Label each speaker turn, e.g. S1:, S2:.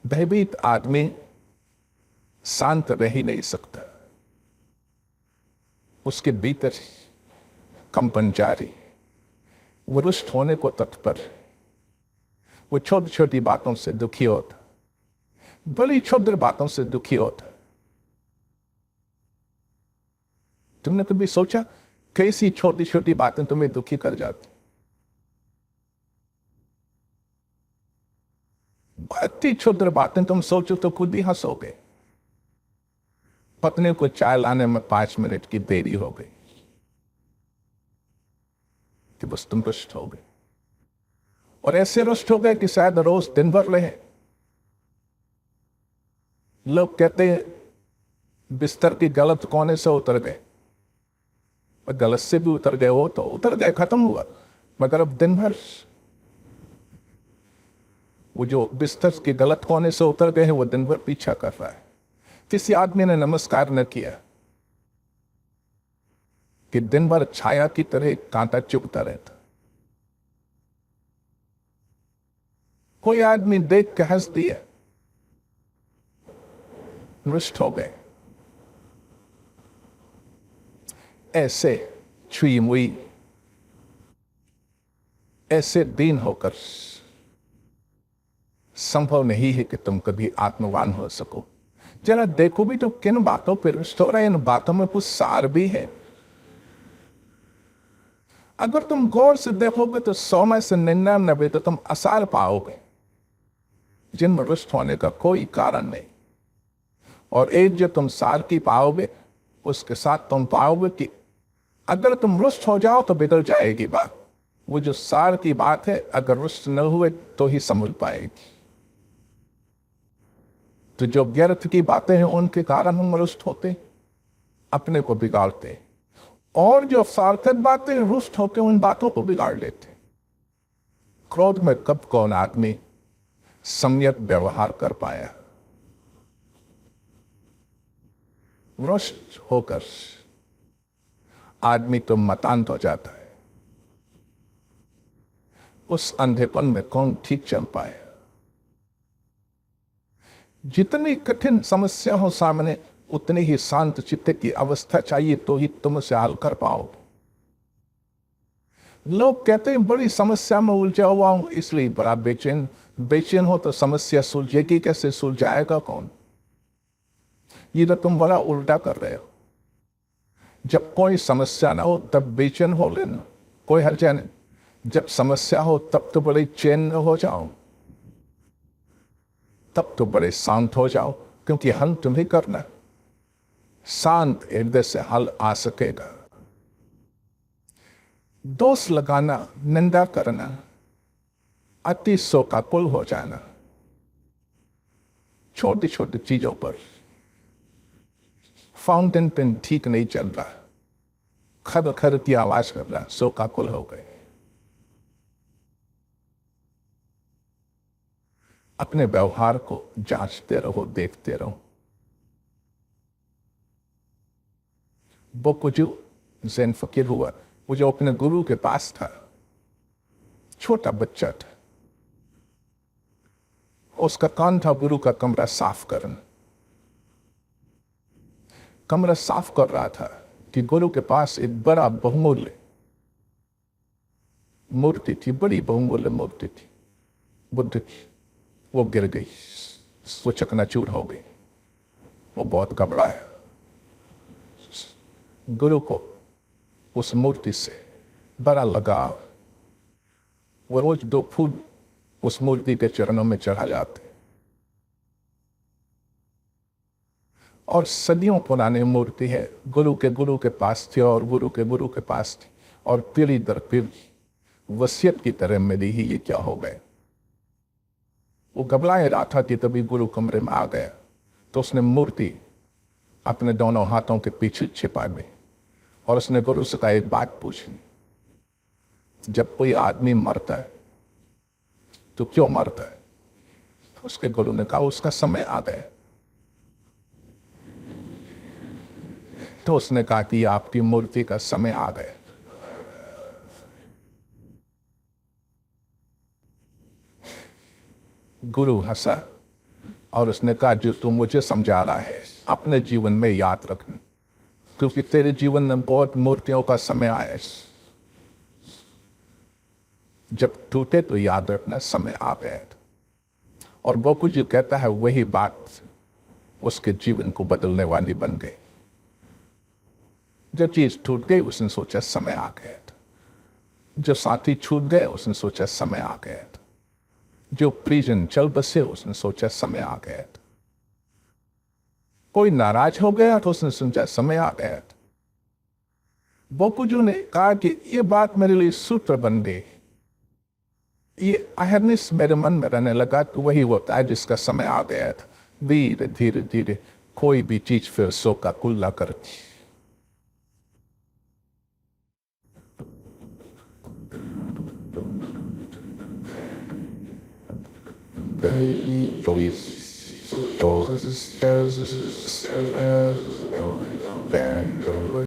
S1: भयभीत आदमी शांत रह ही नहीं सकता, उसके भीतर कंपन जारी, वो रुष्ट होने को तत्पर, वो छोटी छोटी बातों से दुखी होता, बड़ी छोटी बातों से दुखी होता। तुमने कभी सोचा कैसी छोटी छोटी बातें तुम्हें दुखी कर जाती? इतनी छोटी बातें तुम सोचो तो खुद ही हंसोगे। पत्नी को चाय लाने में 5 मिनट की देरी हो गई कि बस तुम रुष्ट हो गए, और ऐसे रुष्ट हो गए कि शायद रोज दिन भर रहे। लोग कहते हैं बिस्तर की गलत कोने से उतर गए, और गलत से भी उतर गए, वो तो उतर गए, खत्म हुआ। मगर अब दिन भर वो जो बिस्तर के गलत कोने से उतर गए हैं वो दिन भर पीछा कर रहा है। किसी आदमी ने नमस्कार न किया कि दिन भर छाया की तरह कांटा चुभता रहता। कोई आदमी देख के हंस दिया, रुष्ट हो गए। ऐसे छुई मुई, ऐसे दीन होकर संभव नहीं है कि तुम कभी आत्मवान हो सको। जरा देखो भी तो किन बातों पर रुष्ट हो रहे हैं। इन बातों में कुछ सार भी है। अगर तुम गौर से देखोगे तो 100 में से 99 तो तुम असार पाओगे जिनमें रुष्ट होने का कोई कारण नहीं। और एक जो तुम सार की पाओगे उसके साथ तुम पाओगे कि अगर तुम रुष्ट हो जाओ तो बिगड़ जाएगी बात। वो जो सार की बात है, अगर रुष्ट न हुए तो ही समझ पाएगी। तो जो व्यर्थ की बातें हैं उनके कारण हम रुष्ट होते, अपने को बिगाड़ते, और जो सार्थक बातें रुष्ट होते उन बातों को बिगाड़ लेते। क्रोध में कब कौन आदमी सम्यक व्यवहार कर पाया? रुष्ट होकर आदमी तो मतांत हो जाता है। उस अंधेपन में कौन ठीक चल पाए? जितनी कठिन समस्या हो सामने उतनी ही शांत चित्त की अवस्था चाहिए तो ही तुम उसे हल कर पाओ। लोग कहते हैं बड़ी समस्या में उलझा हुआ हूं इसलिए बड़ा बेचैन। बेचैन हो तो समस्या सुलझेगी कैसे? सुलझाएगा कौन? ये तो तुम बड़ा उल्टा कर रहे हो। जब कोई समस्या ना हो तब बेचैन हो लेना, कोई हर्ज नहीं। जब समस्या हो तब तो बड़े चैन हो जाओ, तब तो बड़े शांत हो जाओ, क्योंकि हल तुम्हें करना। शांत हृदय से हल आ सकेगा। दोष लगाना, निंदा करना, अति शोकाकुल हो जाना छोटी छोटी चीजों पर। फाउंटेन पेन ठीक नहीं चल रहा, खर खर की आवाज कर रहा, शोकाकुल हो गए। अपने व्यवहार को जांचते रहो, देखते रहो। बोकुजू ज़ैन फकीर हुआ, वो जो अपने गुरु के पास था, छोटा बच्चा था। उसका काम था गुरु का कमरा साफ करना। कमरा साफ कर रहा था कि गुरु के पास एक बड़ा बहुमूल्य मूर्ति थी, बड़ी बहुमूल्य मूर्ति थी, बुद्ध की। वो गिर गई, वो चकनाचूर हो गई। वो बहुत घबराया। गुरु को उस मूर्ति से बड़ा लगाव। वो रोज 2 फूल उस मूर्ति के चरणों में चढ़ा जाते, और सदियों पुरानी मूर्ति है। गुरु के पास थी और गुरु के पास थी, और पीढ़ी दर पीढ़ी वसीयत की तरह मिली ही। ये क्या हो गए? वो घबराए रहा था कि तभी गुरु कमरे में आ गया, तो उसने मूर्ति अपने दोनों हाथों के पीछे छिपा दी, और उसने गुरु से कहा एक बात पूछी। जब कोई आदमी मरता है तो क्यों मरता है? तो उसके गुरु ने कहा उसका समय आ गया। तो उसने कहा कि आपकी मूर्ति का समय आ गया। गुरु हंसा, और उसने कहा जो तू मुझे समझा रहा है अपने जीवन में याद रखना, क्योंकि तेरे जीवन में बहुत मूर्तियों का समय आया है। जब टूटे तो याद रखना समय आ गया। और गोकू जी कहता है वही बात उसके जीवन को बदलने वाली बन गई। जब चीज टूट गई उसने सोचा समय आ गया था, जो साथी छूट गए उसने सोचा समय आ गया था, जो प्रिजन चल बसे उसने सोचा समय आ गया था, कोई नाराज हो गया तो उसने सोचा समय आ गया था। बोकुजू ने कहा कि ये बात मेरे लिए सूत्र बन गई, ये अहरनेस मेरे मन में रहने लगा तो वही होता है जिसका समय आ गया था। धीरे धीरे धीरे कोई भी चीज फिर सो का कुल्ला करती।